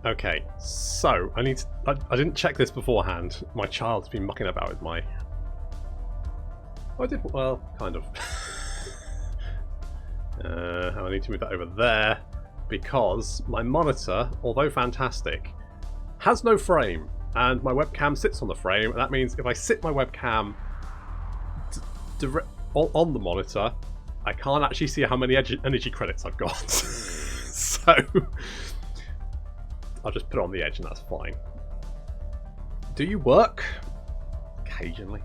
Okay, so I need to... I didn't check this beforehand. My child's been mucking about with my... Oh, I did... Well, kind of. I need to move that over there because my monitor, although fantastic, has no frame, and my webcam sits on the frame, and that means if I sit my webcam on the monitor, I can't actually see how many energy credits I've got. So I'll just put it on the edge and that's fine. Do you work? Occasionally.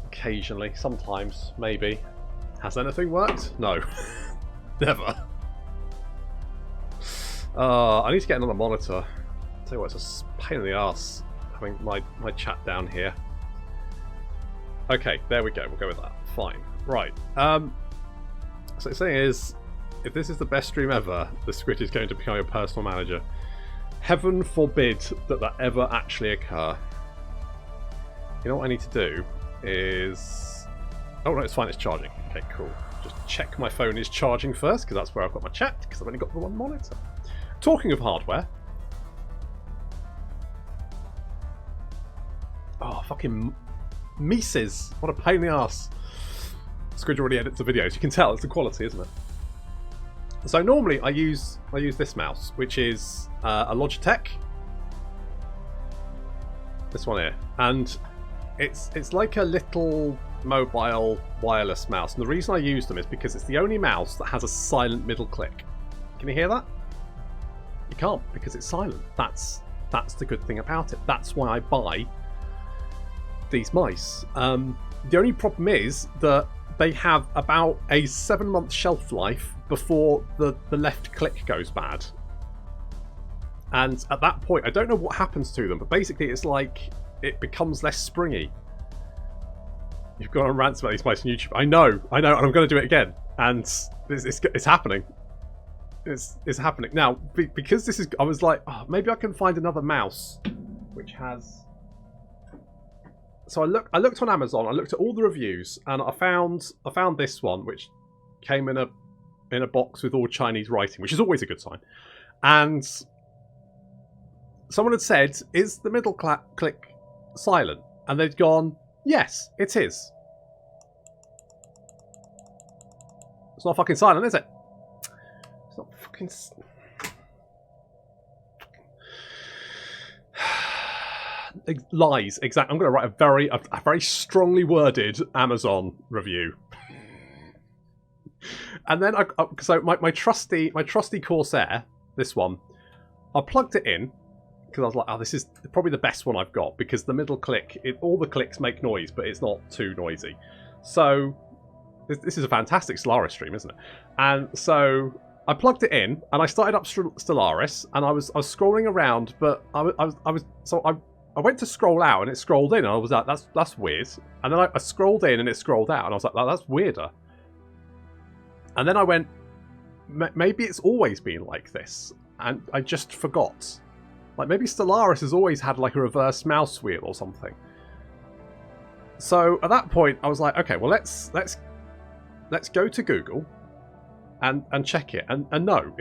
Occasionally. Sometimes. Maybe. Has anything worked? No. Never. I need to get another monitor. I'll tell you what, it's a pain in the arse having my chat down here. Okay, there we go. We'll go with that. Fine. Right. So the thing is, if this is the best stream ever, the Squid is going to become your personal manager. Heaven forbid that ever actually occur. You know what I need to do is... Oh no, it's fine, it's charging. Okay, cool. Just check my phone is charging first, because that's where I've got my chat, because I've only got the one monitor. Talking of hardware... Oh, fucking... Mises! What a pain in the ass. Squid already edits the videos. You can tell it's the quality, isn't it? So normally I use this mouse, which is a Logitech. This one here, and it's like a little mobile wireless mouse. And the reason I use them is because it's the only mouse that has a silent middle click. Can you hear that? You can't, because it's silent. That's the good thing about it. That's why I buy these mice. The only problem is that they have about a 7-month shelf life before the left click goes bad. And at that point, I don't know what happens to them, but basically it's like it becomes less springy. You've gone on rants about these mice on YouTube. I know, and I'm going to do it again. And it's happening. It's happening. Now, because this is... I was like, oh, maybe I can find another mouse which has... So I looked on Amazon, I looked at all the reviews, and I found this one, which came in a box with all Chinese writing, which is always a good sign. And someone had said, "Is the middle click silent?" And they'd gone, "Yes, it is." It's not fucking silent, is it? It's not fucking... Lies, exactly. I'm going to write a very strongly worded Amazon review, and then so my trusty Corsair, this one, I plugged it in because I was like, oh, this is probably the best one I've got because the middle click, all the clicks make noise, but it's not too noisy. So this is a fantastic Stellaris stream, isn't it? And so I plugged it in and I started up Stellaris, and I was scrolling around, but I went to scroll out and it scrolled in, and I was like, that's weird. And then I scrolled in and it scrolled out, and I was like, that's weirder. And then I went, maybe it's always been like this, and I just forgot. Like maybe Stellaris has always had like a reverse mouse wheel or something. So at that point, I was like, okay, well let's go to Google and check it. And no,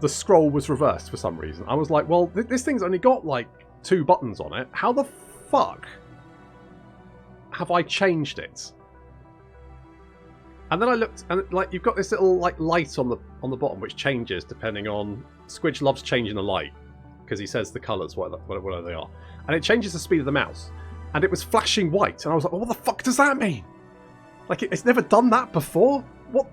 the scroll was reversed for some reason. I was like, well, this thing's only got like 2 buttons on it. How the fuck have I changed it? And then I looked, and like you've got this little like light on the bottom which changes depending on... Squidge loves changing the light because he says the colours, whatever they are, and it changes the speed of the mouse. And it was flashing white, and I was like, well, what the fuck does that mean? Like it's never done that before. What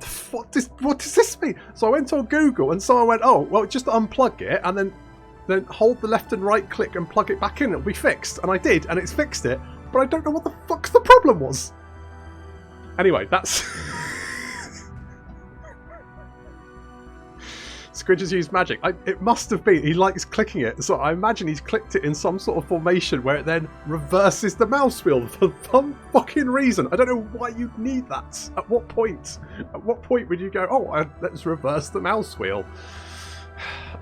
does this mean? So I went on Google, and someone went, oh, well, just unplug it, and then hold the left and right click and plug it back in, it'll be fixed. And I did, and it's fixed it, but I don't know what the fuck the problem was. Anyway, that's... Squidge has used magic. It must have been. He likes clicking it, so I imagine he's clicked it in some sort of formation where it then reverses the mouse wheel for some fucking reason. I don't know why you'd need that. At what point? At what point would you go, oh, let's reverse the mouse wheel?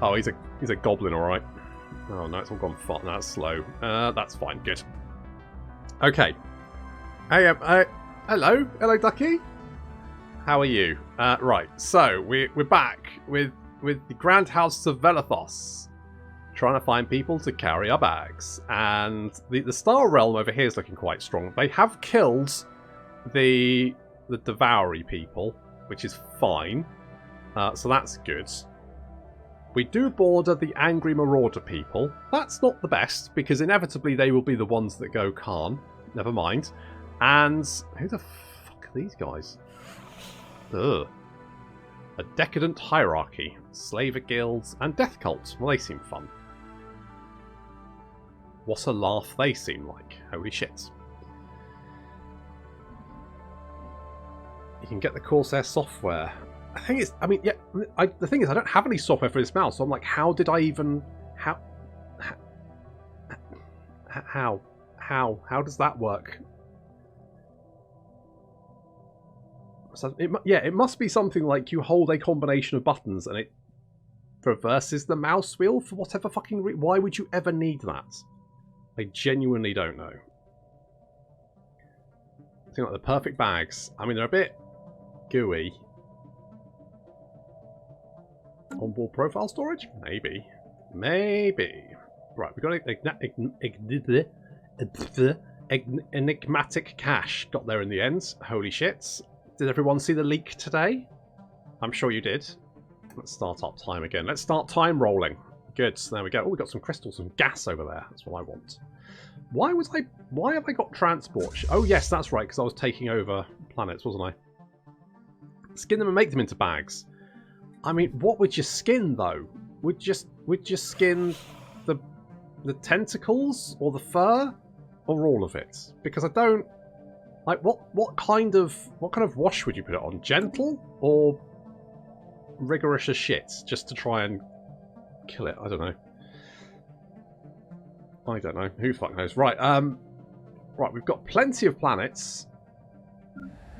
Oh, he's a goblin, all right. Oh no, it's all gone far. That's slow. That's fine. Good. Okay. Hey, hello, Ducky. How are you? Right. So we're back with with the Grand House of Velathos. Trying to find people to carry our bags. And the Star Realm over here is looking quite strong. They have killed the Devoury people, which is fine. So that's good. We do border the Angry Marauder people. That's not the best, because inevitably they will be the ones that go Khan. Never mind. And who the fuck are these guys? Ugh. A Decadent Hierarchy, Slaver Guilds, and Death Cults. Well, they seem fun. What a laugh they seem like. Holy shit. You can get the Corsair software. I think it's... I mean, yeah, the thing is, I don't have any software for this mouse, so I'm like, how did I even... How does that work? So it must be something like you hold a combination of buttons and it reverses the mouse wheel for whatever fucking reason. Why would you ever need that? I genuinely don't know. I think like the perfect bags. I mean, they're a bit gooey. Onboard profile storage? Maybe. Maybe. Right, we've got enigmatic cache. Got there in the end. Holy shit. Did everyone see the leak today? I'm sure you did. Let's start up time again. Let's start time rolling. Good. So there we go. Oh, we got some crystals and gas over there. That's what I want. Why have I got transport? Oh yes, that's right, because I was taking over planets, wasn't I? Skin them and make them into bags. I mean, what would you skin though? Would you skin the tentacles or the fur or all of it? Because I don't like what kind of wash would you put it on? Gentle or rigorous as shit, just to try and kill it? I don't know. Who fuck knows? Right, right. We've got plenty of planets.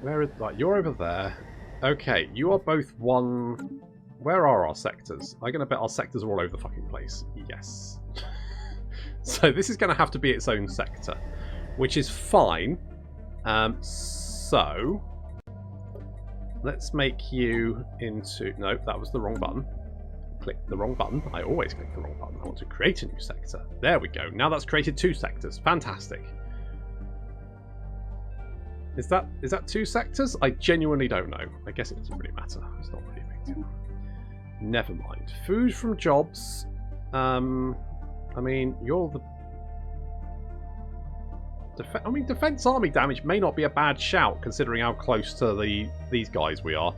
Right, you're over there. Okay, you are both one. Where are our sectors? I'm gonna bet our sectors are all over the fucking place. Yes. So this is gonna have to be its own sector, which is fine. So let's make you into... No, that was the wrong button. Click the wrong button. I always click the wrong button. I want to create a new sector. There we go. Now that's created 2 sectors. Fantastic. Is that 2 sectors? I genuinely don't know. I guess it doesn't really matter. It's not really a big deal. Never mind. Food from jobs. I mean, you're the... Defense army damage may not be a bad shout, considering how close to these guys we are.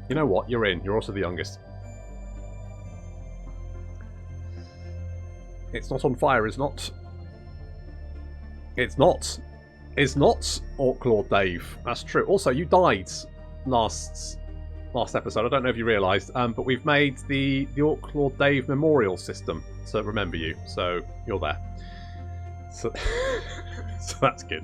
You know what? You're in. You're also the youngest. It's not on fire, is not. It's not. It's not, Orc Lord Dave. That's true. Also, you died last episode. I don't know if you realised, but we've made the Orc Lord Dave memorial system to remember you. So you're there. So, so that's good.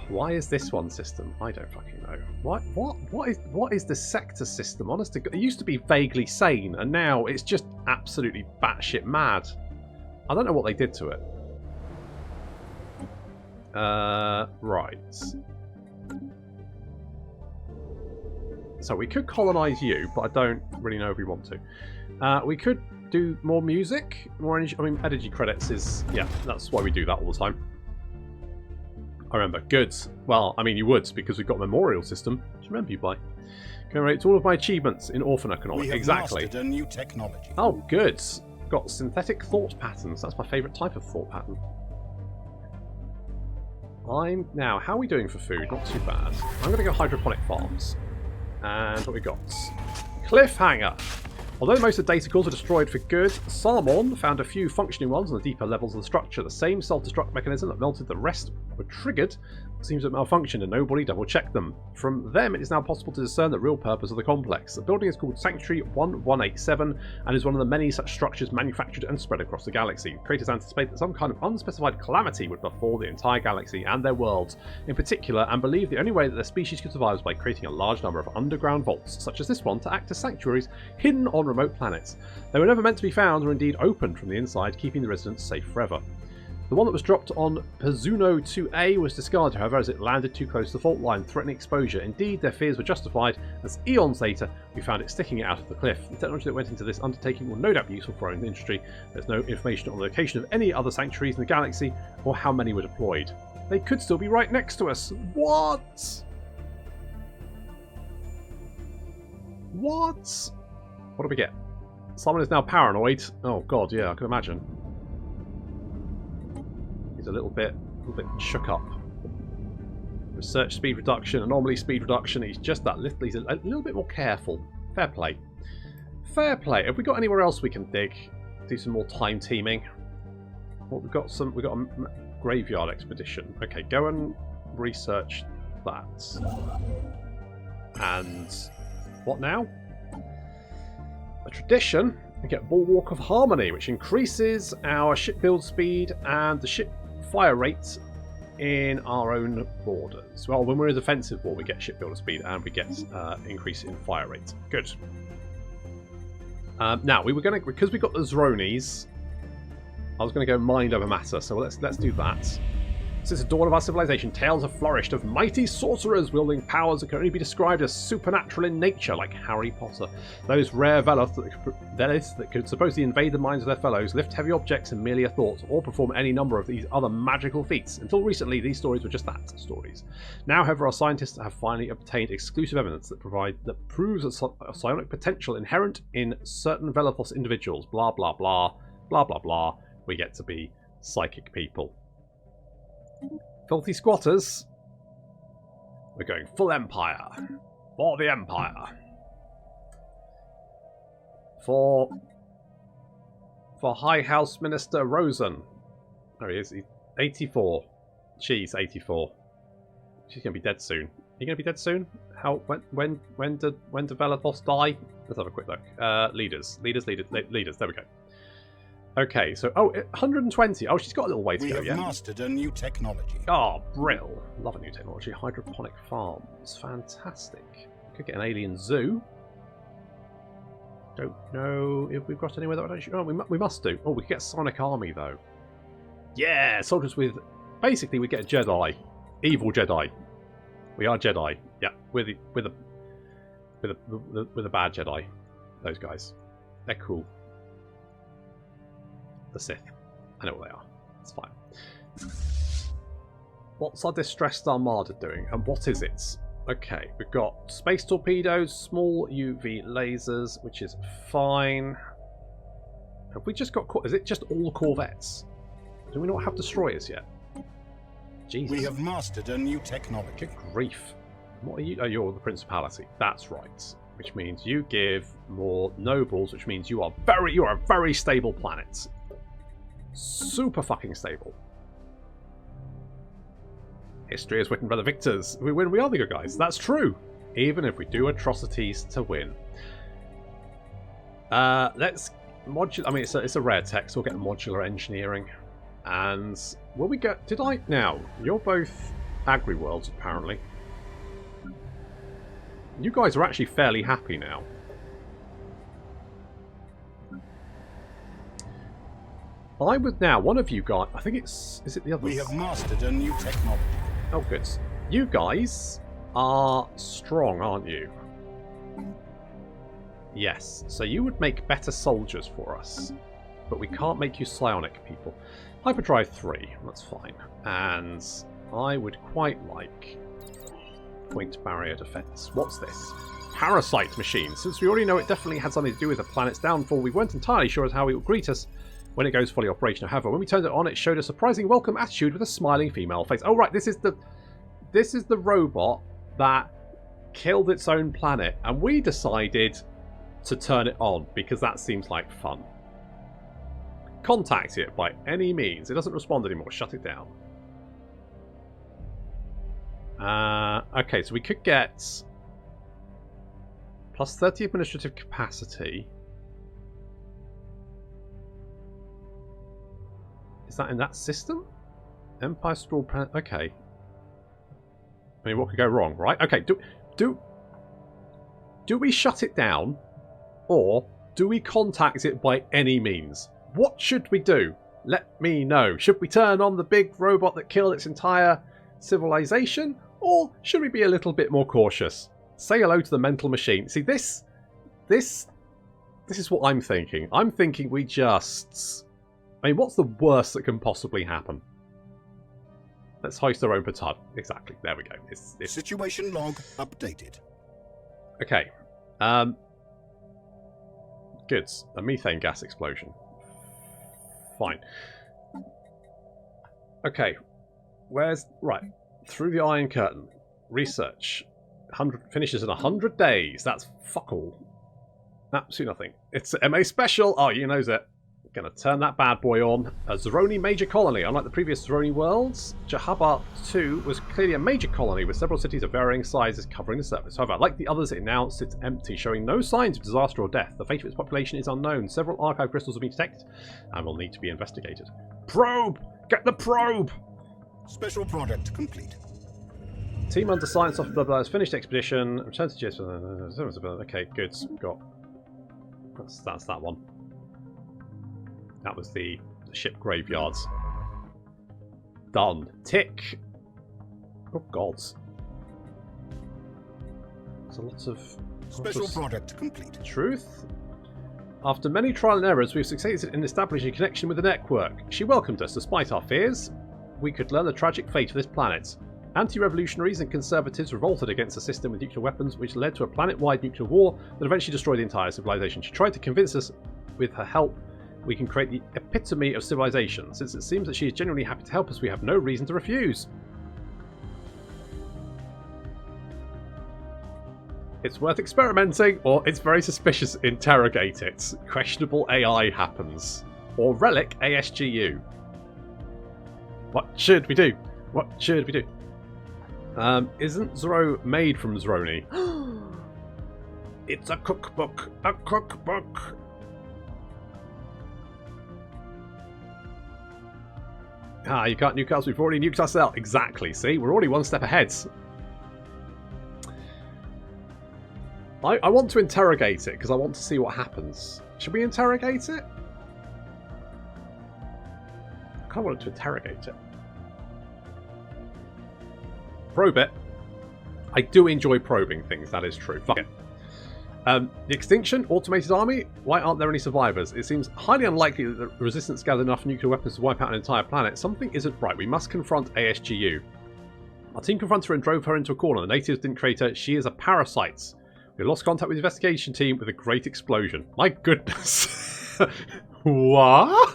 Why is this one system? I don't fucking know. What is the sector system? Honestly, it used to be vaguely sane, and now it's just absolutely batshit mad. I don't know what they did to it. Right. So we could colonize you, but I don't really know if we want to. We could do more music, more energy. I mean, energy credits is... Yeah, that's why we do that all the time. I remember. Good. Well, I mean, you would, because we've got a memorial system to remember you by. Commemorates all of my achievements in Orphan Economic. Exactly. Mastered a new technology. Oh, good. Got synthetic thought patterns. That's my favourite type of thought pattern. Now, how are we doing for food? Not too bad. I'm going to go hydroponic farms. And what we got? Cliffhanger. Although most of the data cores were destroyed for good, Sarmon found a few functioning ones on the deeper levels of the structure. The same self-destruct mechanism that melted the rest were triggered. It seems to have malfunctioned and nobody double-checked them. From them, it is now possible to discern the real purpose of the complex. The building is called Sanctuary 1187 and is one of the many such structures manufactured and spread across the galaxy. Creators anticipate that some kind of unspecified calamity would befall the entire galaxy and their worlds in particular, and believe the only way that their species could survive is by creating a large number of underground vaults, such as this one, to act as sanctuaries hidden on remote planets. They were never meant to be found or indeed opened from the inside, keeping the residents safe forever. The one that was dropped on Pazuno 2A was discarded, however, as it landed too close to the fault line, threatening exposure. Indeed, their fears were justified, as eons later, we found it sticking out of the cliff. The technology that went into this undertaking will no doubt be useful for our own industry. There's no information on the location of any other sanctuaries in the galaxy, or how many were deployed. They could still be right next to us. What? What? What do we get? Someone is now paranoid. Oh god, yeah, I can imagine. He's a little bit shook up. Research speed reduction, anomaly speed reduction. He's just that little. He's a little bit more careful. Fair play. Fair play. Have we got anywhere else we can dig? Do some more time teaming. Well, we've got a graveyard expedition. Okay, go and research that. And what now? A tradition. We get Bulwark of Harmony, which increases our ship build speed and the ship fire rate in our own borders. Well, when we're in a defensive war, we get shipbuilder speed and we get increase in fire rate. Good. Now we were going to, because we got the Zronis, I was going to go mind over matter. So let's do that. Since the dawn of our civilization, tales have flourished of mighty sorcerers wielding powers that can only be described as supernatural in nature, like Harry Potter. Those rare Velathos that could supposedly invade the minds of their fellows, lift heavy objects in merely a thought, or perform any number of these other magical feats. Until recently, these stories were just that, stories. Now, however, our scientists have finally obtained exclusive evidence that proves a psionic potential inherent in certain Velathos individuals. Blah, blah, blah, blah, blah, blah. We get to be psychic people. Filthy squatters. We're going full Empire. For the Empire. For High House Minister Rosen. There he is. He's 84. She's 84. She's going to be dead soon. Are you going to be dead soon? How? When did Velathos die? Let's have a quick look. Leaders. There we go. Okay, so 120. Oh, she's got a little way to go. We have mastered a new technology. Oh, brill! Love a new technology. Hydroponic farms, fantastic. Could get an alien zoo. Don't know if we've got anywhere that I don't. Oh, we must do. Oh, we could get a Sonic Army though. Yeah, soldiers with. Basically, we get a Jedi, evil Jedi. We are Jedi. Yeah, we're the bad Jedi. Those guys, they're cool. The Sith. I know what they are. It's fine. What's our distressed armada doing? And what is it? Okay, we've got space torpedoes, small UV lasers, which is fine. Have we just got... Is it just all corvettes? Do we not have destroyers yet? Jesus. We have mastered a new technology. Good grief. What are you? Oh, you're the Principality. That's right. Which means you give more nobles, which means you are a very stable planet. Super fucking stable. History is written by the victors. We win, we are the good guys. That's true. Even if we do atrocities to win. Let's modular. I mean, it's a rare tech, so we'll get modular engineering. And will we get? Did I? Now you're both Agri Worlds apparently. You guys are actually fairly happy now. I would now, one of you guys, I think is it the other? We have mastered a new technology. Oh, good. You guys are strong, aren't you? Yes. So you would make better soldiers for us. But we can't make you psionic people. Hyperdrive 3, that's fine. And I would quite like point barrier defense. What's this? Parasite machine. Since we already know it definitely had something to do with the planet's downfall, we weren't entirely sure as how it would greet us when it goes fully operational. However, when we turned it on, it showed a surprising welcome attitude with a smiling female face. Oh right, this is the robot that killed its own planet, and we decided to turn it on because that seems like fun. Contact it by any means. It doesn't respond anymore. Shut it down. Okay, so we could get plus 30 administrative capacity. Is that in that system? Empire Sprawl. Okay. I mean, what could go wrong, right? Okay. Do we shut it down, or do we contact it by any means? What should we do? Let me know. Should we turn on the big robot that killed its entire civilization? Or should we be a little bit more cautious? Say hello to the mental machine. See, this is what I'm thinking. I'm thinking we just... I mean, what's the worst that can possibly happen? Let's hoist our own petard. Exactly. There we go. It's... Situation log updated. Okay. Goods. A methane gas explosion. Fine. Okay. Where's... Right. Through the Iron Curtain. Research. 100 finishes in 100 days. That's fuck all. Absolutely nothing. It's MA Special. Oh, you knows it. Gonna turn that bad boy on. A Zeroni major colony. Unlike the previous Zeroni worlds, Jahabar 2 was clearly a major colony with several cities of varying sizes covering the surface. However, like the others, it now sits empty, showing no signs of disaster or death. The fate of its population is unknown. Several archive crystals have been detected and will need to be investigated. Probe! Get the probe! Special project complete. Team under science officer blah blah has finished expedition. Return to GS. Okay, good. Got. That's that one. That was the ship graveyards. Done. Tick. Oh gods. There's a lot of special project complete. Truth. After many trial and errors, we've succeeded in establishing a connection with the network. She welcomed us despite our fears. We could learn the tragic fate of this planet. Anti-revolutionaries and conservatives revolted against a system with nuclear weapons, which led to a planet-wide nuclear war that eventually destroyed the entire civilization. She tried to convince us, with her help, we can create the epitome of civilization. Since it seems that she is genuinely happy to help us, we have no reason to refuse. It's worth experimenting, or it's very suspicious. Interrogate it. Questionable AI happens. Or relic ASGU. What should we do? What should we do? Isn't Zero made from Zeroni? It's a cookbook. A cookbook. Ah, you can't nuke us. We've already nuked ourselves. Exactly. See, we're already one step ahead. I want to interrogate it because I want to see what happens. Should we interrogate it? I kind of want to interrogate it. Probe it. I do enjoy probing things, that is true. Fuck it. The extinction? Automated army? Why aren't there any survivors? It seems highly unlikely that the resistance gathered enough nuclear weapons to wipe out an entire planet. Something isn't right. We must confront ASGU. Our team confronted her and drove her into a corner. The natives didn't create her. She is a parasite. We lost contact with the investigation team with a great explosion. My goodness. What?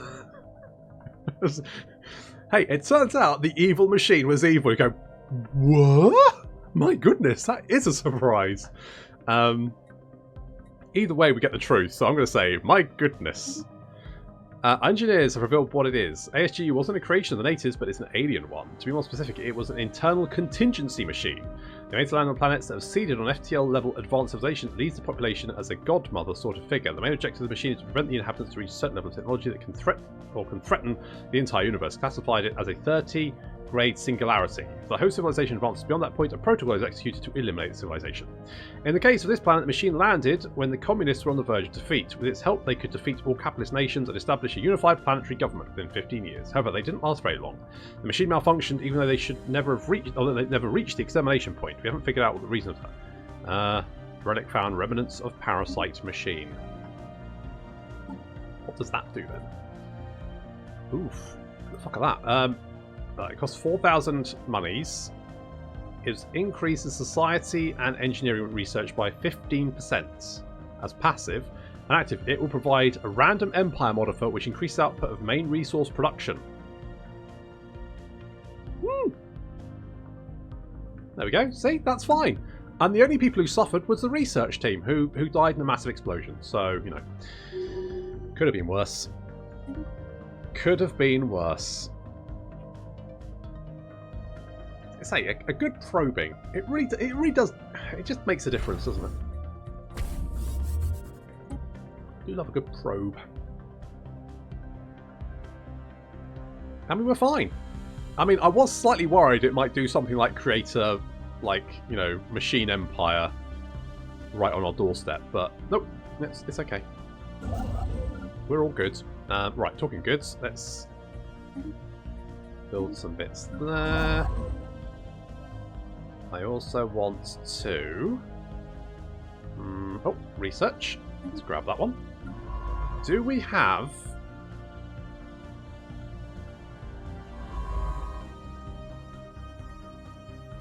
Hey, it turns out the evil machine was evil. You go, what? My goodness, that is a surprise. Either way, we get the truth, so I'm going to say, my goodness. Engineers have revealed what it is. ASGU wasn't a creation of the natives, but it's an alien one. To be more specific, it was an internal contingency machine. The main land on planets that have seeded on FTL-level advanced civilization leads the population as a godmother sort of figure. The main objective of the machine is to prevent the inhabitants to reach a certain level of technology that can threaten the entire universe. Classified it as a 30-grade singularity. If the host civilization advances beyond that point, a protocol is executed to eliminate the civilization. In the case of this planet, the machine landed when the communists were on the verge of defeat. With its help, they could defeat all capitalist nations and establish a unified planetary government within 15 years. However, they didn't last very long. The machine malfunctioned, even though they should never have reached, although they never reached the extermination point. We haven't figured out what the reason of that. Relic found remnants of parasite machine. What does that do then? Oof. What the fuck of that? It costs 4,000 monies. It increases society and engineering research by 15%. As passive and active, it will provide a random empire modifier which increases output of main resource production. Woo! There we go. See, that's fine. And the only people who suffered was the research team, who died in a massive explosion. So, you know, could have been worse. Could have been worse. I say a good probing. It really does. It just makes a difference, doesn't it? I do love a good probe. I mean, we're fine. I mean, I was slightly worried it might do something like create a, you know, machine empire right on our doorstep, but nope, it's okay. We're all good. Right, talking goods, let's Build some bits there. I also want to... oh, research. Let's grab that one. Do we have...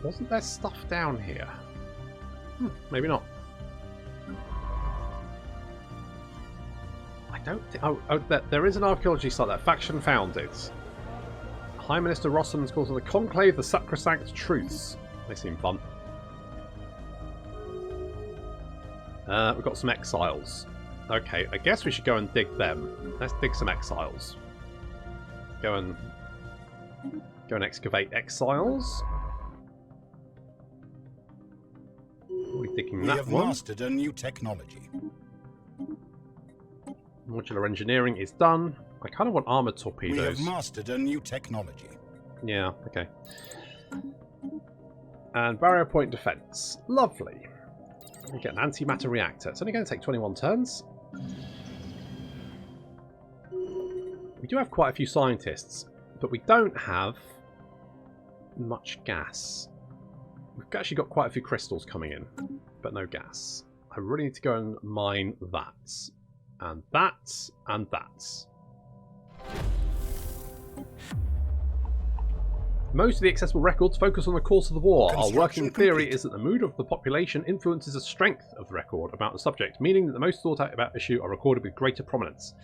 Wasn't there stuff down here? Maybe not. I don't think... Oh, there is an archaeology site there. Faction founded. High Minister Rossum's calls on the Conclave the Sacrosanct Truths. They seem fun. We've got some exiles. Okay, I guess we should go and dig them. Let's dig some exiles. Go and excavate exiles. Are we digging that one? We have mastered a new technology. Modular engineering is done. I kind of want armored torpedoes. We have mastered a new technology. Yeah, okay. And barrier point defense. Lovely. We get an antimatter reactor. It's only going to take 21 turns. We do have quite a few scientists, but we don't have much gas. We've actually got quite a few crystals coming in, but no gas. I really need to go and mine that. And that. And that. Most of the accessible records focus on the course of the war. Our working theory is that the mood of the population influences the strength of the record about the subject, meaning that the most thought out about issue are recorded with greater prominence.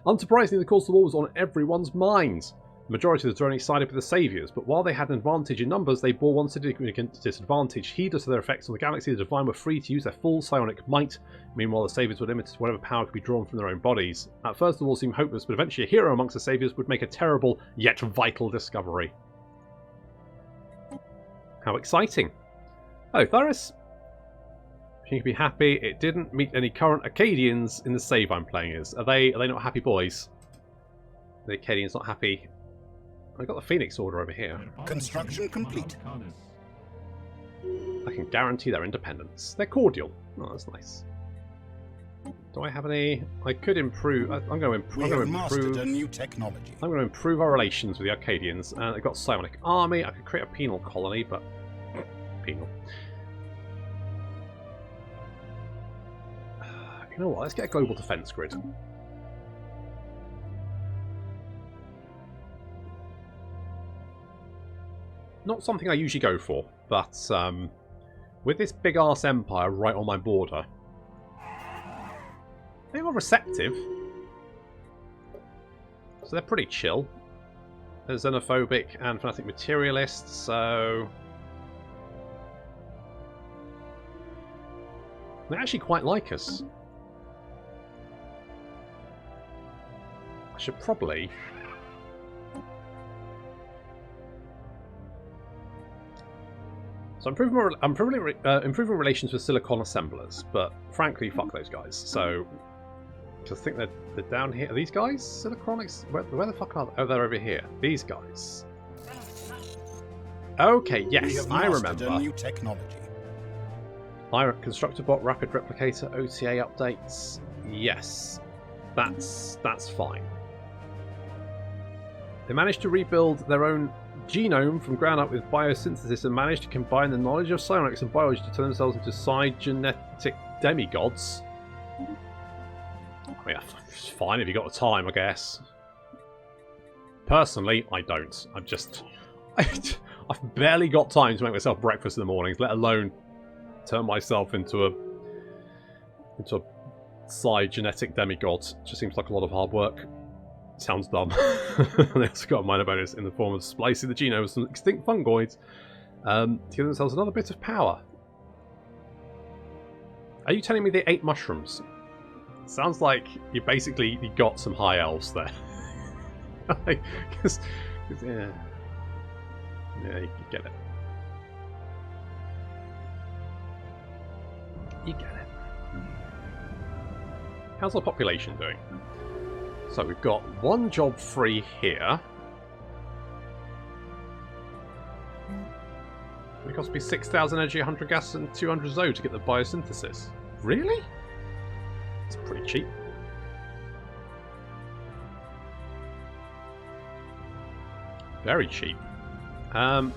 Unsurprisingly, the course of the war was on everyone's minds. The majority of the Droni sided with the Saviours, but while they had an advantage in numbers, they bore one significant disadvantage. Heedless of their effects on the galaxy, the Divine were free to use their full psionic might. Meanwhile, the Saviours were limited to whatever power could be drawn from their own bodies. At first, the war seemed hopeless, but eventually a hero amongst the Saviours would make a terrible, yet vital discovery. How exciting. Hello, Stellaris. You can be happy it didn't meet any current Acadians in the save I'm playing as. Are they not happy boys? The Acadians not happy? I got the Phoenix Order over here. Construction complete. I can guarantee their independence. They're cordial. Oh, that's nice. Do I have any? I could improve. I'm going to improve. We have mastered a new technology. I'm going to improve our relations with the Arcadians. They've got psionic army. I could create a penal colony, but penal. You know what? Let's get a global defense grid. Not something I usually go for, but with this big arse empire right on my border, they are receptive. So they're pretty chill. They're xenophobic and fanatic materialists, so they actually quite like us. I should probably... So I'm improving relations with silicon assemblers, but frankly, fuck those guys. So, I think they're down here. Are these guys siliconics? Where the fuck are they? Oh, they're over here. These guys. Okay, yes, I remember. A new technology. Constructor bot, rapid replicator, OTA updates. Yes, that's fine. They managed to rebuild their own genome from ground up with biosynthesis and managed to combine the knowledge of psionics and biology to turn themselves into psi-genetic demigods. I mean, it's fine if you got the time, I guess. Personally, I don't. I've barely got time to make myself breakfast in the mornings, let alone turn myself into a psi-genetic demigod. It just seems like a lot of hard work. Sounds dumb. They also got a minor bonus in the form of splicing the genome of some extinct fungoids to give themselves another bit of power. Are you telling me they ate mushrooms? Sounds like you got some high elves there. Yeah, you get it. You get it. How's our population doing? So we've got one job free here. It costs me 6,000 energy, 100 gas, and 200 Zo to get the biosynthesis. Really? It's pretty cheap. Very cheap. I want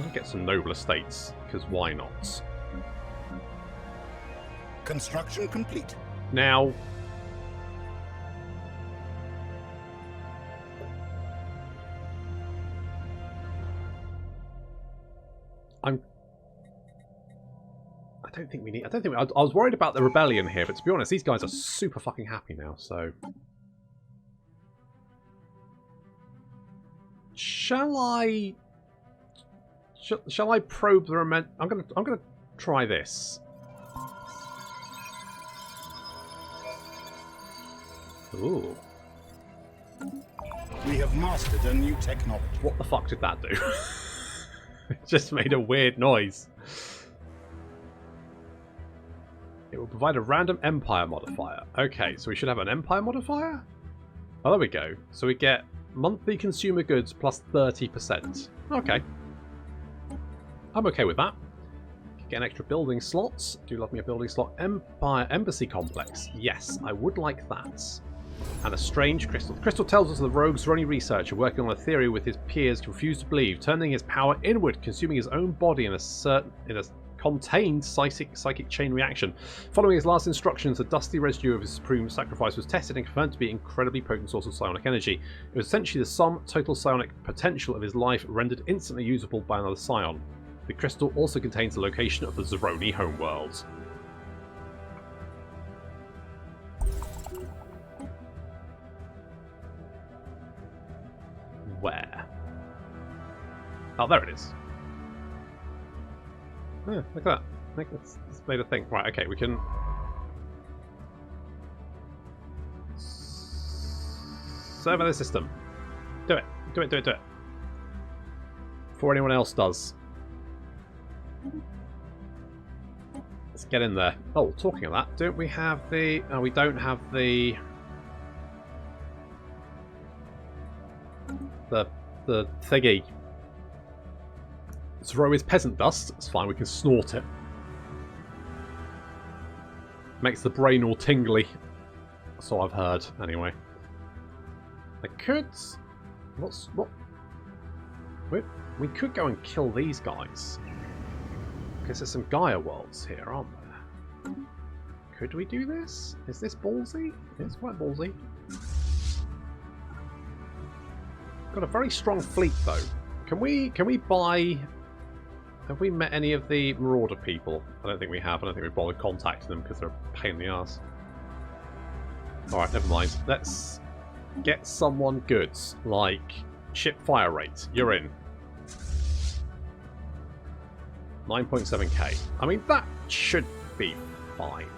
to get some noble estates, because why not? Construction complete. Now, I don't think we need. I was worried about the rebellion here, but to be honest, these guys are super fucking happy now. So, shall I probe the remnant? I'm gonna try this. Ooh. We have mastered a new technology. What the fuck did that do? It just made a weird noise. It will provide a random empire modifier. Okay, so we should have an empire modifier? Oh, there we go. So we get monthly consumer goods plus 30%. Okay. I'm okay with that. Get an extra building slots. Do love me a building slot. Empire Embassy Complex. Yes, I would like that. And a strange crystal. The crystal tells us the rogue's running researcher working on a theory with his peers refused to believe, turning his power inward, consuming his own body in a contained psychic chain reaction. Following his last instructions, the dusty residue of his supreme sacrifice was tested and confirmed to be an incredibly potent source of psionic energy. It was essentially the sum total psionic potential of his life, rendered instantly usable by another psion. The crystal also contains the location of the Zeroni homeworld. Where? Oh, there it is. Yeah, look at that. I think it's made a thing. Right, okay, we can... Server the system. Do it. Do it, do it, do it. Before anyone else does. Let's get in there. Oh, talking of that, don't we have the... Oh, we don't have the... The thingy. Throw his peasant dust. It's fine, we can snort it. Makes the brain all tingly. So I've heard, anyway. I could... What? We could go and kill these guys. Because there's some Gaia worlds here, aren't there? Could we do this? Is this ballsy? It's quite ballsy. Got a very strong fleet, though. Can we buy... Have we met any of the Marauder people? I don't think we have. I don't think we've bothered contacting them because they're a pain in the ass. Alright, never mind. Let's get someone good, like ship fire rate. You're in. 9.7k. I mean, that should be fine.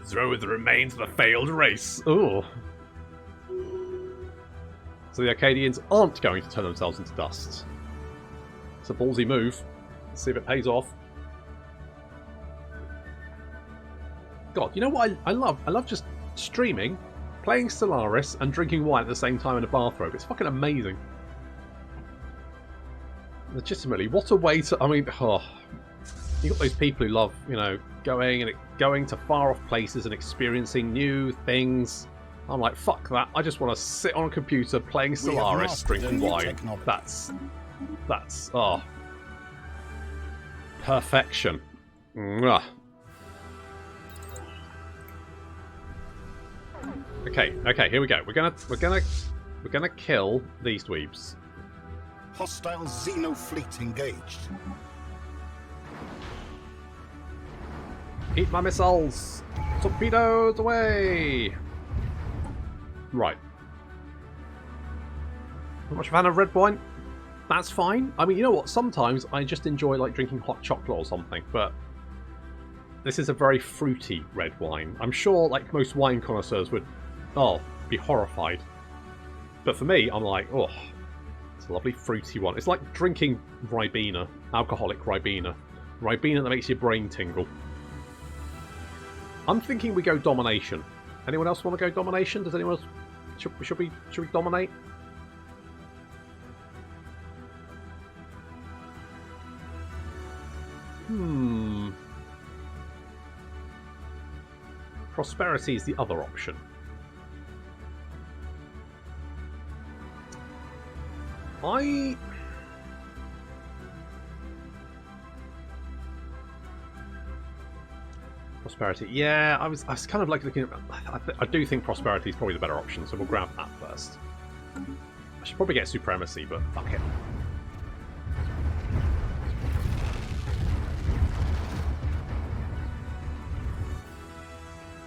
Throw the remains of a failed race. Ooh. So the Arcadians aren't going to turn themselves into dust. It's a ballsy move. Let's see if it pays off. God, you know what I love? I love just streaming, playing Stellaris, and drinking wine at the same time in a bathrobe. It's fucking amazing. Legitimately, what a way to... I mean, oh, you got those people who love, you know, going to far off places and experiencing new things. I'm like, fuck that. I just want to sit on a computer playing Stellaris, drinking wine. That's oh, perfection. Mwah. Okay, here we go. We're gonna kill these dweebs. Hostile Xeno fleet engaged. Eat my missiles! Torpedoes away! Right. Not much fan of red wine. That's fine. I mean, you know what? Sometimes I just enjoy like drinking hot chocolate or something, but this is a very fruity red wine. I'm sure like most wine connoisseurs would, be horrified. But for me, I'm like, oh, it's a lovely fruity one. It's like drinking Ribena, alcoholic Ribena. Ribena that makes your brain tingle. I'm thinking we go domination. Anyone else want to go domination? Does anyone else... Should we dominate? Prosperity is the other option. Prosperity. Yeah, I was kind of like looking at... I do think Prosperity is probably the better option, so we'll grab that first. I should probably get Supremacy, but fuck it.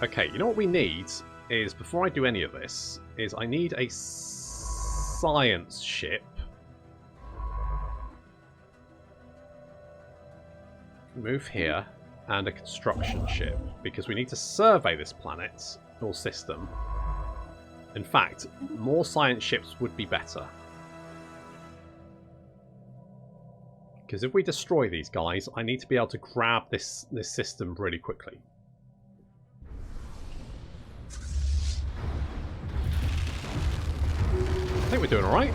Okay, you know what we need is, before I do any of this, is I need a science ship. Move here. And a construction ship, because we need to survey this planet or system. In fact, more science ships would be better. Because if we destroy these guys, I need to be able to grab this system really quickly. I think we're doing alright.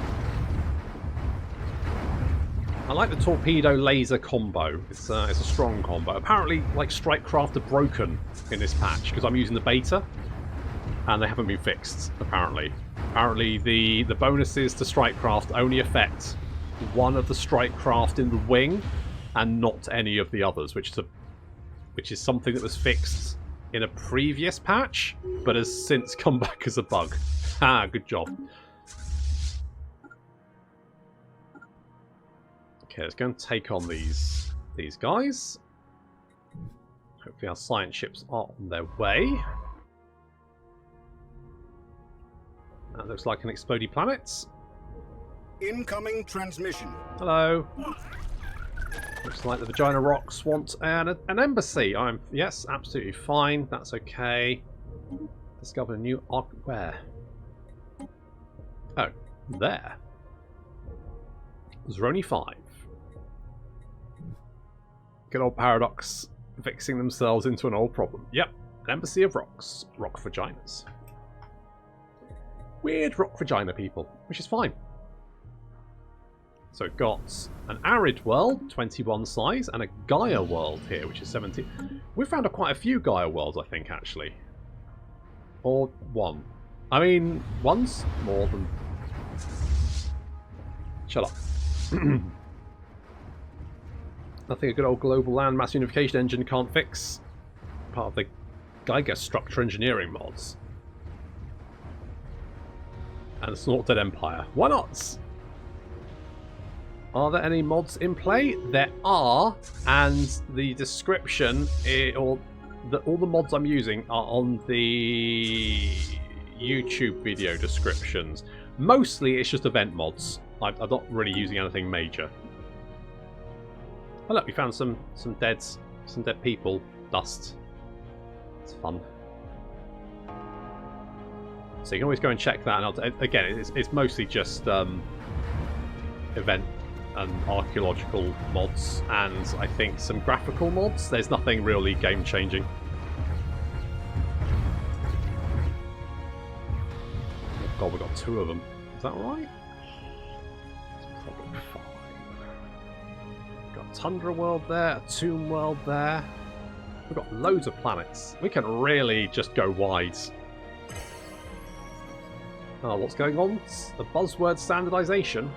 I like the torpedo laser combo. It's a strong combo. Apparently, like, Strikecraft are broken in this patch because I'm using the beta, and they haven't been fixed. Apparently, the bonuses to Strikecraft only affect one of the Strikecraft in the wing, and not any of the others, which is something that was fixed in a previous patch, but has since come back as a bug. Ah, good job. Okay, let's go and take on these guys. Hopefully our science ships are on their way. That looks like an explodey planet. Incoming transmission. Hello. Looks like the Vagina Rocks want an embassy. Yes, absolutely fine. That's okay. Discover a new where? Oh, there. There's only 5. Good old Paradox fixing themselves into an old problem. Yep, an embassy of rocks. Rock vaginas. Weird rock vagina people, which is fine. So we've got an arid world, 21 size, and a Gaia world here, which is 17. We've found quite a few Gaia worlds, I think, actually. Or one. I mean, one's more than... Shut up. Nothing a good old global land mass unification engine can't fix. Part of the Geiger structure engineering mods. And the Snorted Empire. Why not? Are there any mods in play? There are, and the description, all the mods I'm using are on the YouTube video descriptions. Mostly it's just event mods. I'm not really using anything major. Oh look, we found some dead people. Dust. It's fun. So you can always go and check that. And again, it's mostly just event and archaeological mods, and I think some graphical mods. There's nothing really game changing. Oh god, we've got 2 of them. Is that right? It's probably 5. We've got a Tundra world there, a Tomb world there. We've got loads of planets. We can really just go wide. Oh, what's going on? The buzzword standardization.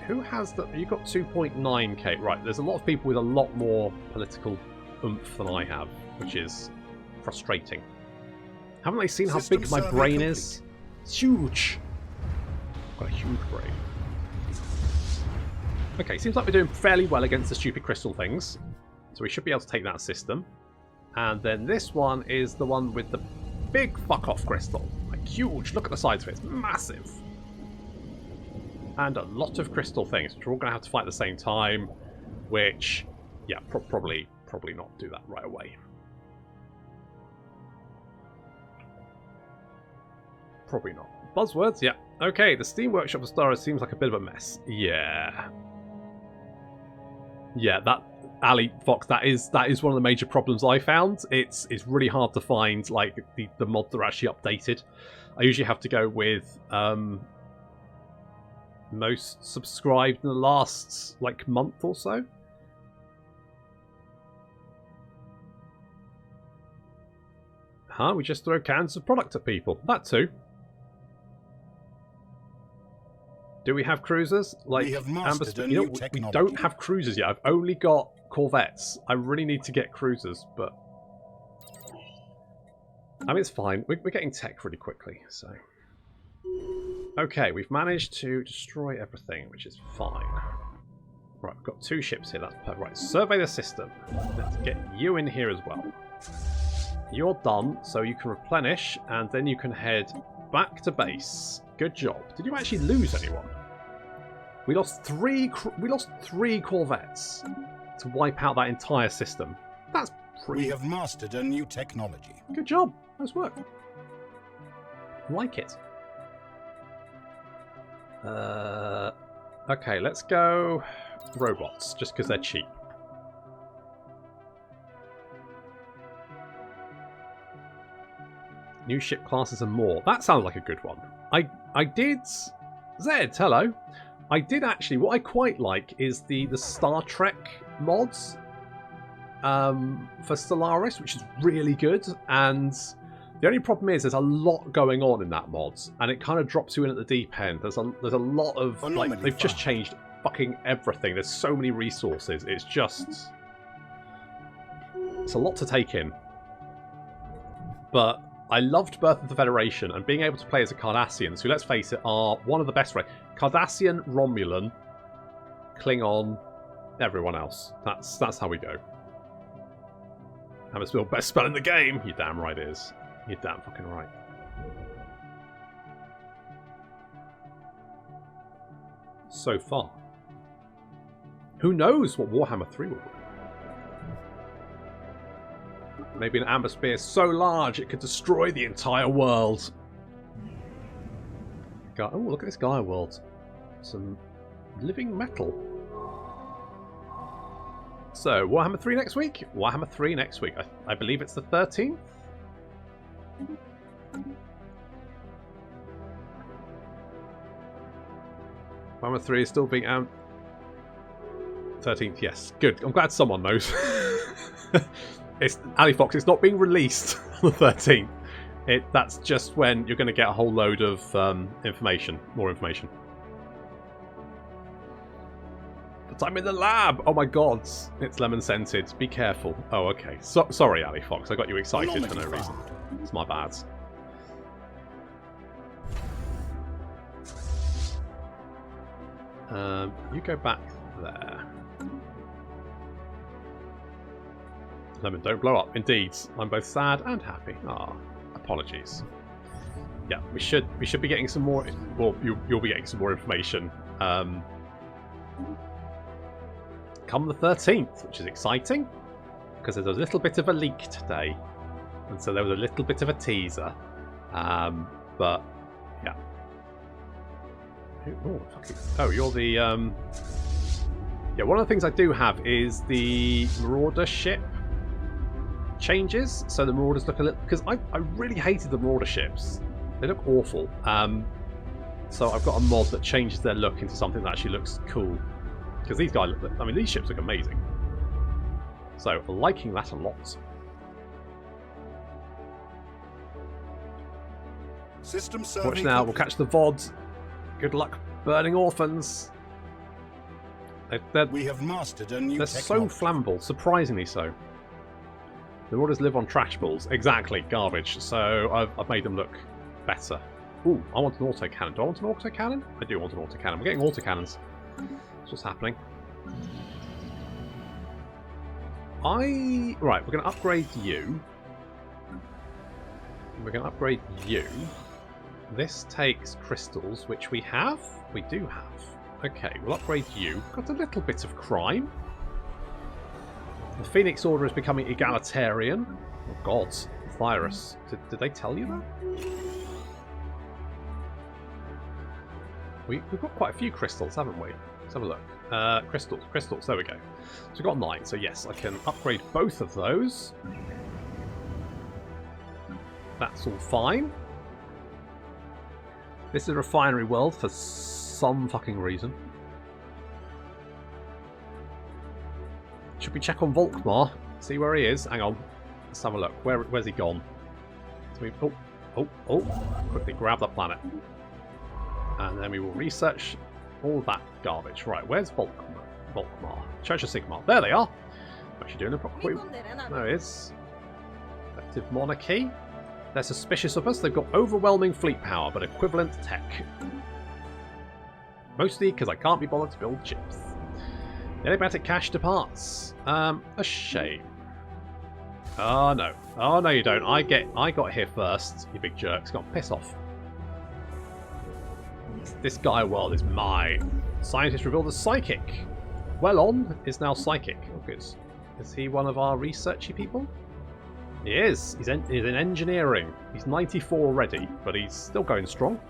Who has that? You've got 2.9k. Right, there's a lot of people with a lot more political oomph than I have, which is frustrating. Haven't they seen how big my brain is? It's huge. I've got a huge brain. Okay, seems like we're doing fairly well against the stupid crystal things. So we should be able to take that system. And then this one is the one with the big fuck-off crystal. Like, huge. Look at the size of it. It's massive. And a lot of crystal things, which we're all going to have to fight at the same time. Which, yeah, probably not do that right away. Probably not. Buzzwords, yeah. Okay, the Steam Workshop of Stellaris seems like a bit of a mess. Yeah. Yeah, that... Ali, Fox, that is one of the major problems I found. It's really hard to find like the mods that are actually updated. I usually have to go with most subscribed in the last like month or so. We just throw cans of product at people. That too. Do we have cruisers? Like, We have mastered a you know, new we technology. don't have cruisers yet. I've only got corvettes. I really need to get cruisers, but I mean, it's fine. We're getting tech really quickly, so. Okay, we've managed to destroy everything, which is fine. Right, we've got 2 ships here. That's perfect. Right, survey the system. Let's get you in here as well. You're done, so you can replenish, and then you can head back to base. Good job. Did you actually lose anyone? We lost 3 corvettes to wipe out that entire system. That's pretty. We have mastered a new technology. Good job. Nice work. Like it. Okay, let's go robots, just because they're cheap. New ship classes and more. That sounds like a good one. I did... Zed, hello. I did actually... What I quite like is the Star Trek mods for Stellaris, which is really good. And the only problem is there's a lot going on in that mods, and it kind of drops you in at the deep end. There's a lot of... Like, they've just changed fucking everything. There's so many resources. It's just... It's a lot to take in. But... I loved Birth of the Federation, and being able to play as a Cardassian, who, let's face it, are one of the best races. Cardassian, Romulan, Klingon, everyone else. That's how we go. Hammersville, best spell in the game! You damn right it is. You're damn fucking right. So far. Who knows what Warhammer 3 will be? Maybe an amber spear so large it could destroy the entire world. Oh, look at this Gaia world. Some living metal. So, Warhammer 3 next week? Warhammer 3 next week. I believe it's the 13th? Warhammer 3 is still being out. 13th, yes. Good. I'm glad someone knows. It's Ali Fox. It's not being released on the 13th. That's just when you're going to get a whole load of information, more information. But I'm in the lab. Oh my God, it's lemon scented. Be careful. Oh, okay. Sorry, Ali Fox. I got you excited for no reason. It's my bad. You go back there. Lemon, don't blow up. Indeed, I'm both sad and happy. Ah, apologies. Yeah, we should be getting some more. Well, you'll be getting some more information. Come the 13th, which is exciting because there's a little bit of a leak today, and so there was a little bit of a teaser. But yeah. Oh, you're the. Yeah, one of the things I do have is the Marauder ship changes, so the Marauders look a little... Because I really hated the Marauder ships. They look awful. So I've got a mod that changes their look into something that actually looks cool. Because these guys look... I mean, these ships look amazing. So, liking that a lot. System Watch now, we'll catch the VOD. Good luck burning orphans. We have mastered a new They're technology. so flammable, surprisingly so. The Marauders live on trash balls. Exactly, garbage. So I've made them look better. Ooh, I want an autocannon. Do I want an autocannon? I do want an autocannon. We're getting autocannons. That's what's happening. Right, we're going to upgrade you. We're going to upgrade you. This takes crystals, which we have. We do have. Okay, we'll upgrade you. Got a little bit of crime. The Phoenix Order is becoming egalitarian. Oh God, virus. Did they tell you that? We've got quite a few crystals, haven't we? Let's have a look. Crystals, there we go. So we've got 9, so yes, I can upgrade both of those. That's all fine. This is a refinery world for some fucking reason. Should we check on Volkmar? See where he is? Hang on. Let's have a look. Where's he gone? So we, oh. Quickly grab that planet. And then we will research All that garbage. Right, where's Volkmar? Church of Sigmar. There they are. Actually doing a proper... There it is. Effective monarchy. They're suspicious of us. They've got overwhelming fleet power, but equivalent tech. Mostly because I can't be bothered to build ships. The enigmatic cache departs. A shame. Oh no. Oh no you don't. I got here first, you big jerks. Got piss off. This guy world is mine. Scientist revealed as psychic. Wellon is now psychic. Oh good. Is he one of our researchy people? He is. He's in engineering. He's 94 already, but he's still going strong.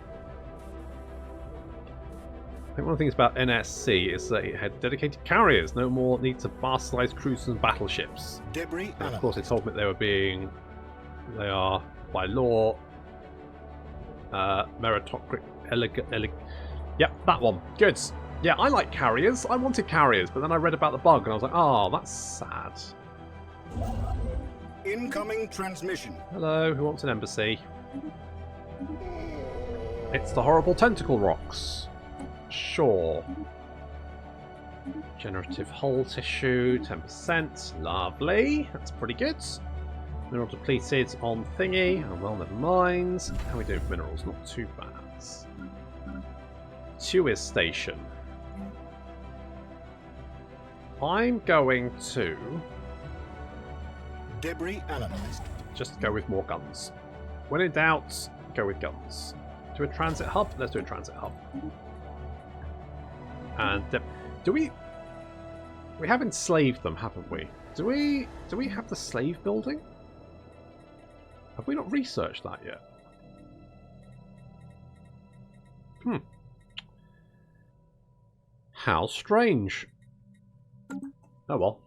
I think one of the things about NSC is that it had dedicated carriers. No more need to bastardize cruisers and battleships. Debris. And of course, it told me they are by law meritocratic. Yep, that one. Good. Yeah, I like carriers. I wanted carriers, but then I read about the bug and I was like, oh, that's sad. Incoming transmission. Hello, who wants an embassy? It's the horrible tentacle rocks. Sure. Generative hull tissue, 10%. Lovely. That's pretty good. Mineral depleted on thingy. Oh, well, never mind. How are we doing for minerals? Not too bad. Tuis station. I'm going to... Debris analyzed. Just go with more guns. When in doubt, go with guns. To a transit hub? Let's do a transit hub. And do we have enslaved them, haven't we? Do we have the slave building? Have we not researched that yet? How strange. Oh well.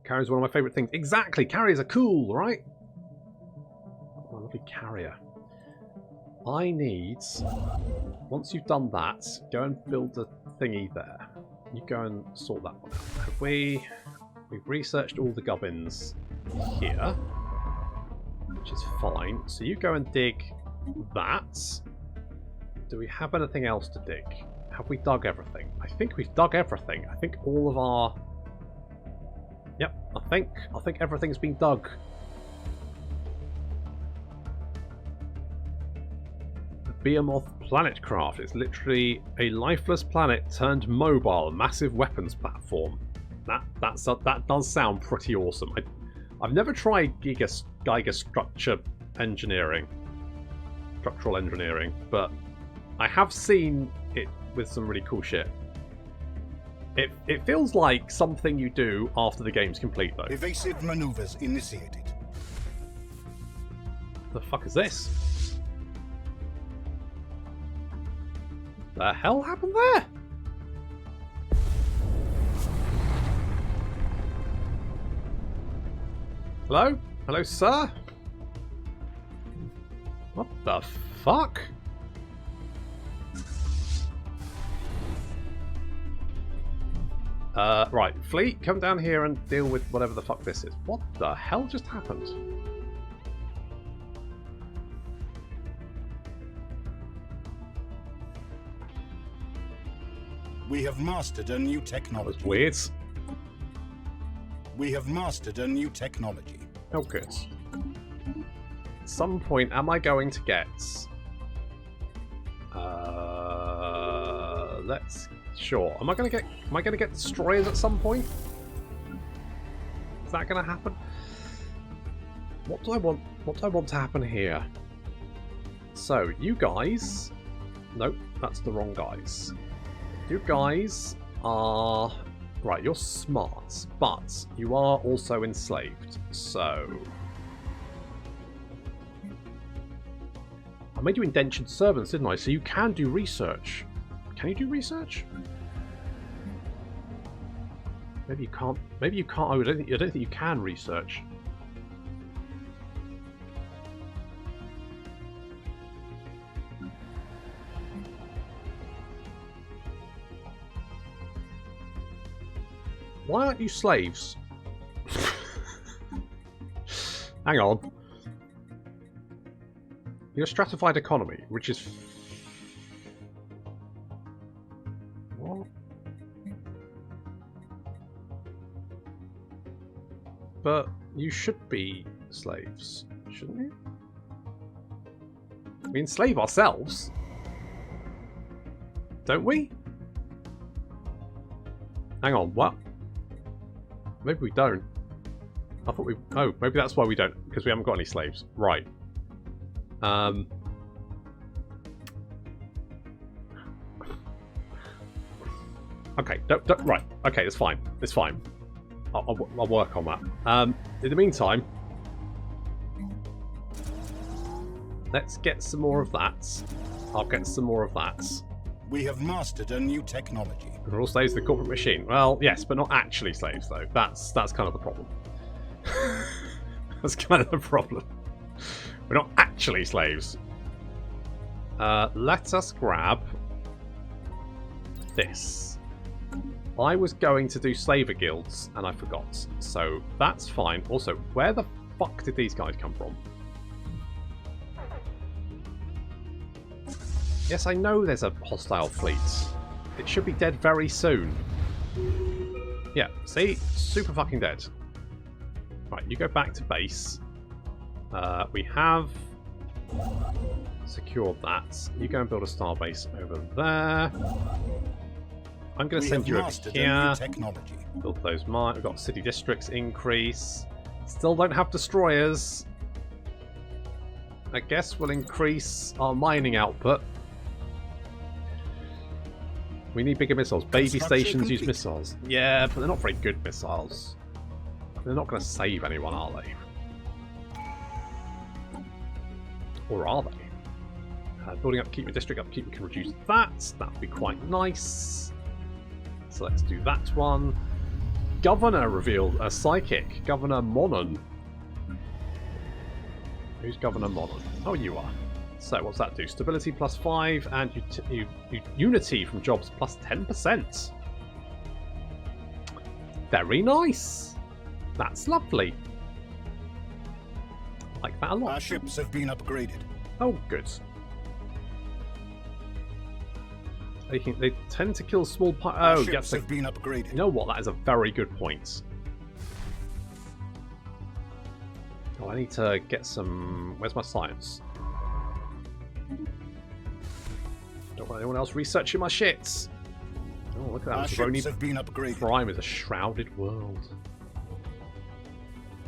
Carrier's one of my favourite things. Exactly! Carriers are cool, right? Oh, my lovely carrier. I need... Once you've done that, go and build a thingy there. You go and sort that one out. Have we've researched all the gubbins here, which is fine. So you go and dig that. Do we have anything else to dig? Have we dug everything? I think we've dug everything. I think all of our... Yep, I think everything's been dug. The Behemoth Planetcraft is literally a lifeless planet turned mobile, massive weapons platform. That does sound pretty awesome. I've never tried Geiger structural engineering, but I have seen it with some really cool shit. It feels like something you do after the game's complete, though. Evasive maneuvers initiated. The fuck is this? The hell happened there? Hello? Hello, sir? What the fuck? Right, fleet, come down here and deal with whatever the fuck this is. What the hell just happened? We have mastered a new technology. That was weird. We have mastered a new technology. Oh, good. At some point, am I going to get... let's... Sure. Am I going to get destroyers at some point? Is that going to happen? What do I want to happen here? So, you guys... Nope, that's the wrong guys. You guys are... Right, you're smart, but you are also enslaved, so... I made you indentured servants, didn't I? So you can do research. Can you do research? Maybe you can't. Maybe you can't. I don't think you can research. Why aren't you slaves? Hang on. You're a stratified economy, which is... What? But you should be slaves, shouldn't you? We enslave ourselves, don't we? Hang on, what? Maybe we don't. I thought we... Oh, maybe that's why we don't, because we haven't got any slaves. Right. Okay, right. Okay, it's fine. It's fine. I'll work on that. In the meantime, let's get some more of that. I'll get some more of that. We have mastered a new technology. We're all slaves of the corporate machine. Well, yes, but not actually slaves, though. That's kind of the problem. That's kind of the problem. We're not actually slaves. Let us grab this. I was going to do slaver guilds, and I forgot. So that's fine. Also, where the fuck did these guys come from? Yes, I know there's a hostile fleet. It should be dead very soon. Yeah, see? Super fucking dead. Right, you go back to base. We have secured that. You go and build a star base over there. I'm going to send you over here. Build those mines. We've got city districts increase. Still don't have destroyers. I guess we'll increase our mining output. We need bigger missiles. Baby stations use missiles. Yeah, but they're not very good missiles. They're not going to save anyone, are they? Or are they? Building up, keep your district upkeep, we can reduce that. That would be quite nice. So let's do that one. Governor revealed a psychic. Governor Monon. Who's Governor Monon? Oh, you are. So what's that do? Stability +5 and unity from jobs +10%. Very nice. That's lovely. Like that a lot. Our ships have been upgraded. Oh, good. They tend to kill small Our ships have been upgraded. You know what? That is a very good point. Oh, I need to get some... Where's my science? Don't want anyone else researching my shits. Oh, look at that. Our ships have been upgraded. Prime is a shrouded world.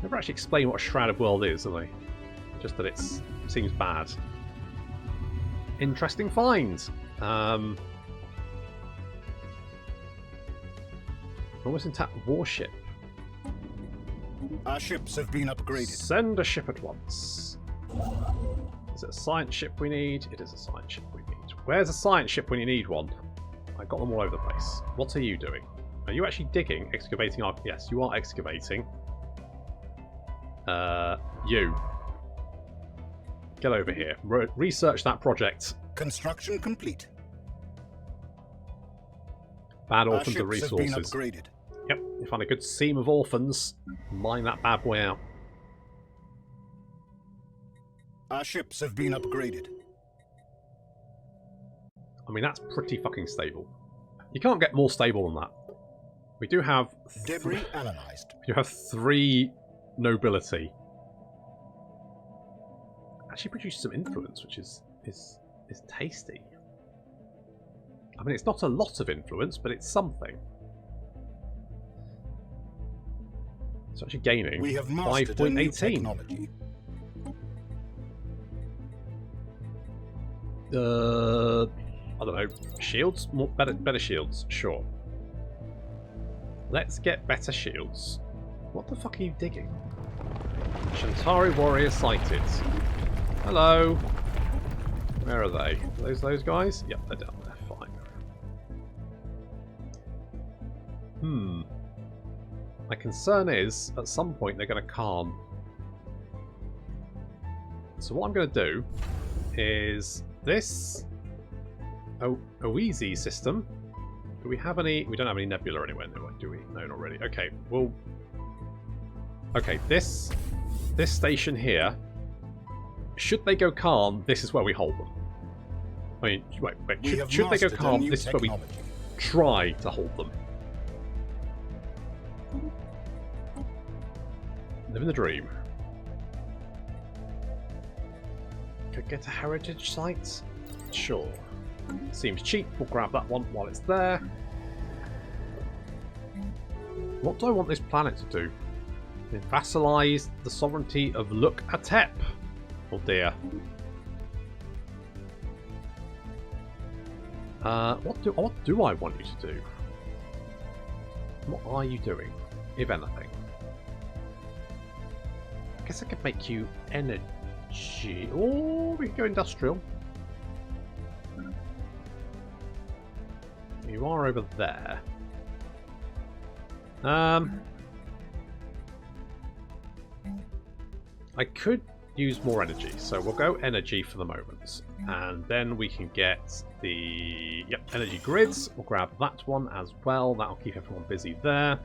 Never actually explain what a shrouded world is, have they? Just that it seems bad. Interesting find. Almost intact warship. Our ships have been upgraded. Send a ship at once. Is it a science ship we need? It is a science ship we need. Where's a science ship when you need one? I got them all over the place. What are you doing? Are you actually digging? Excavating? Yes, you are excavating. You. Get over here. Research that project. Construction complete. Bad orphans of Our ships resources. have been upgraded. Yep, you find a good seam of orphans. Mine that bad boy out. Our ships have been upgraded. I mean, that's pretty fucking stable. You can't get more stable than that. We do have... Debris analyzed. You have 3 nobility. Actually produces some influence, which is tasty. I mean, it's not a lot of influence, but it's something. It's actually gaining 5.18. I don't know. Shields? More better shields, sure. Let's get better shields. What the fuck are you digging? Shantari warrior sighted. Hello. Where are they? Are those guys? Yep, they're down there. Fine. My concern is, at some point, they're going to calm. So what I'm going to do is this Oeasy system. Do we have any? We don't have any nebula anywhere, do we? No, not really. Okay, well... Okay, this station here should they go calm, this is where we hold them. I mean, wait, We have should they go mastered a calm, new this is where we technology. try to hold them. Living the dream. Could get a heritage site? Sure. Seems cheap, we'll grab that one while it's there. What do I want this planet to do? Vassalize the sovereignty of Luk-Atep. Oh dear. What do I want you to do? What are you doing, if anything? I guess I could make you energy. Oh, we can go industrial. You are over there. I could use more energy, so we'll go energy for the moment. And then we can get the energy grids. We'll grab that one as well. That'll keep everyone busy there.